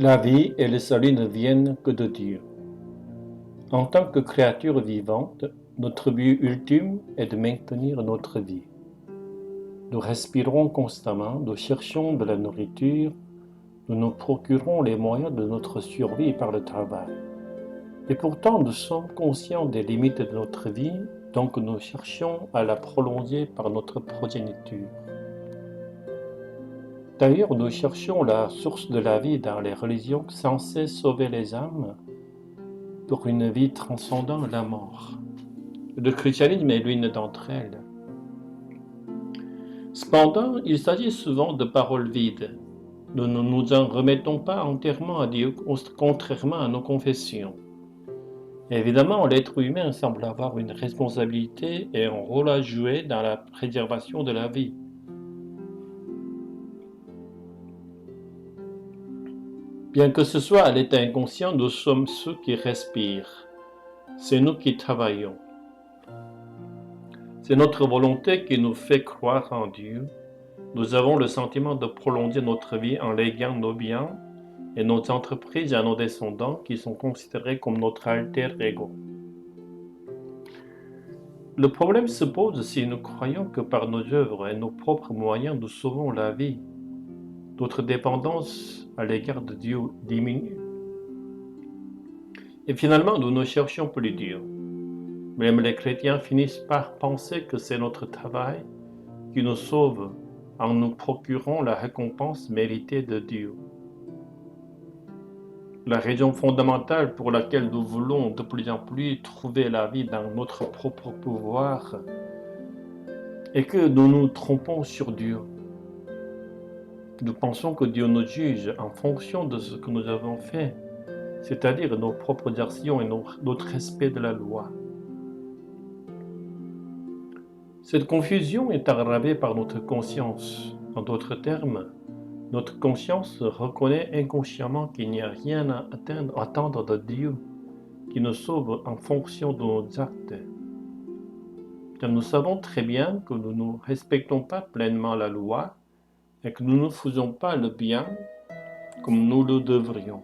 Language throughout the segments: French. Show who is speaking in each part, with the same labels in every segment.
Speaker 1: La vie et le salut ne viennent que de Dieu. En tant que créature vivante, notre but ultime est de maintenir notre vie. Nous respirons constamment, nous cherchons de la nourriture, nous nous procurons les moyens de notre survie par le travail. Et pourtant, nous sommes conscients des limites de notre vie, donc nous cherchons à la prolonger par notre progéniture. D'ailleurs, nous cherchons la source de la vie dans les religions censées sauver les âmes pour une vie transcendant la mort. Le christianisme est l'une d'entre elles. Cependant, il s'agit souvent de paroles vides. Nous ne nous en remettons pas entièrement à Dieu, contrairement à nos confessions. Évidemment, l'être humain semble avoir une responsabilité et un rôle à jouer dans la préservation de la vie. Bien que ce soit à l'état inconscient, nous sommes ceux qui respirent. C'est nous qui travaillons. C'est notre volonté qui nous fait croire en Dieu. Nous avons le sentiment de prolonger notre vie en léguant nos biens et nos entreprises à nos descendants qui sont considérés comme notre alter ego. Le problème se pose si nous croyons que par nos œuvres et nos propres moyens nous sauvons la vie. Notre dépendance à l'égard de Dieu diminue. Et finalement, nous ne cherchons plus Dieu. Même les chrétiens finissent par penser que c'est notre travail qui nous sauve en nous procurant la récompense méritée de Dieu. La raison fondamentale pour laquelle nous voulons de plus en plus trouver la vie dans notre propre pouvoir est que nous nous trompons sur Dieu. Nous pensons que Dieu nous juge en fonction de ce que nous avons fait, c'est-à-dire nos propres actions et notre respect de la loi. Cette confusion est aggravée par notre conscience. En d'autres termes, notre conscience reconnaît inconsciemment qu'il n'y a rien à attendre de Dieu qui nous sauve en fonction de nos actes. Car nous savons très bien que nous ne respectons pas pleinement la loi et que nous ne faisons pas le bien comme nous le devrions.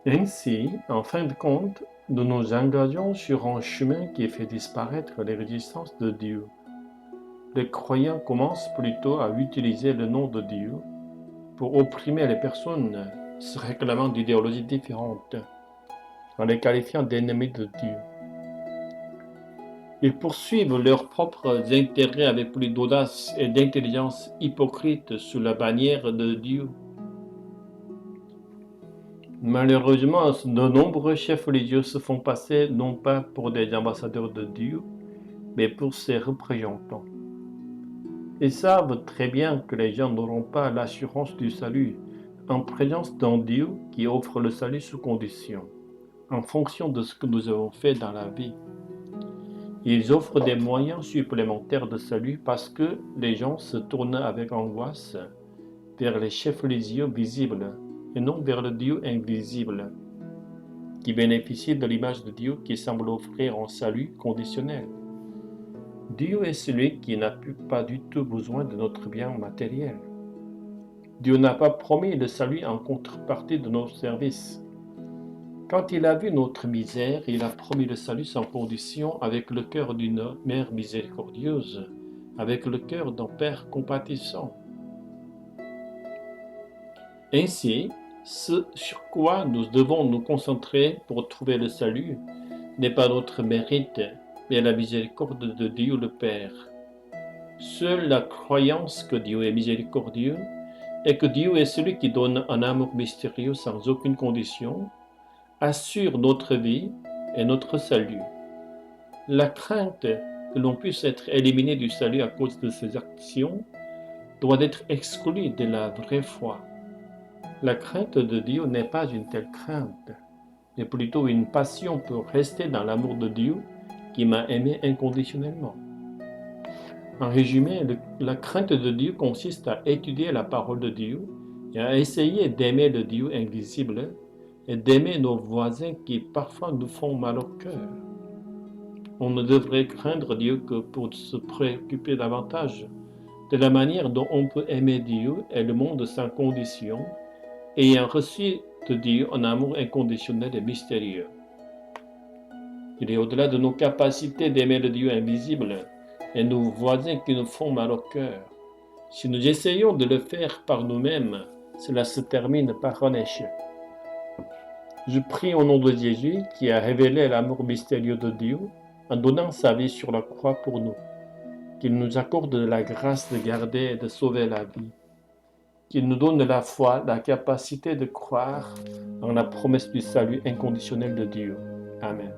Speaker 1: Ainsi, en fin de compte, nous nous engageons sur un chemin qui fait disparaître les résistances de Dieu. Les croyants commencent plutôt à utiliser le nom de Dieu pour opprimer les personnes se réclamant d'idéologies différentes, en les qualifiant d'ennemis de Dieu. Ils poursuivent leurs propres intérêts avec plus d'audace et d'intelligence hypocrite sous la bannière de Dieu. Malheureusement, de nombreux chefs religieux se font passer non pas pour des ambassadeurs de Dieu, mais pour ses représentants. Ils savent très bien que les gens n'auront pas l'assurance du salut en présence d'un Dieu qui offre le salut sous condition, en fonction de ce que nous avons fait dans la vie. Ils offrent des moyens supplémentaires de salut parce que les gens se tournent avec angoisse vers les chefs religieux visibles et non vers le Dieu invisible, qui bénéficie de l'image de Dieu qui semble offrir un salut conditionnel. Dieu est celui qui n'a pas du tout besoin de notre bien matériel. Dieu n'a pas promis le salut en contrepartie de nos services. Quand il a vu notre misère, il a promis le salut sans condition avec le cœur d'une mère miséricordieuse, avec le cœur d'un père compatissant. Ainsi, ce sur quoi nous devons nous concentrer pour trouver le salut n'est pas notre mérite, mais la miséricorde de Dieu le Père. Seule la croyance que Dieu est miséricordieux et que Dieu est celui qui donne un amour mystérieux sans aucune condition, assure notre vie et notre salut. La crainte que l'on puisse être éliminé du salut à cause de ses actions doit être exclue de la vraie foi. La crainte de Dieu n'est pas une telle crainte, mais plutôt une passion pour rester dans l'amour de Dieu qui m'a aimé inconditionnellement. En résumé, la crainte de Dieu consiste à étudier la parole de Dieu et à essayer d'aimer le Dieu invisible et d'aimer nos voisins qui parfois nous font mal au cœur. On ne devrait craindre Dieu que pour se préoccuper davantage de la manière dont on peut aimer Dieu et le monde sans condition, ayant reçu de Dieu un amour inconditionnel et mystérieux. Il est au-delà de nos capacités d'aimer le Dieu invisible et nos voisins qui nous font mal au cœur. Si nous essayons de le faire par nous-mêmes, cela se termine par un échec. Je prie au nom de Jésus qui a révélé l'amour mystérieux de Dieu en donnant sa vie sur la croix pour nous, qu'il nous accorde la grâce de garder et de sauver la vie, qu'il nous donne la foi, la capacité de croire en la promesse du salut inconditionnel de Dieu. Amen.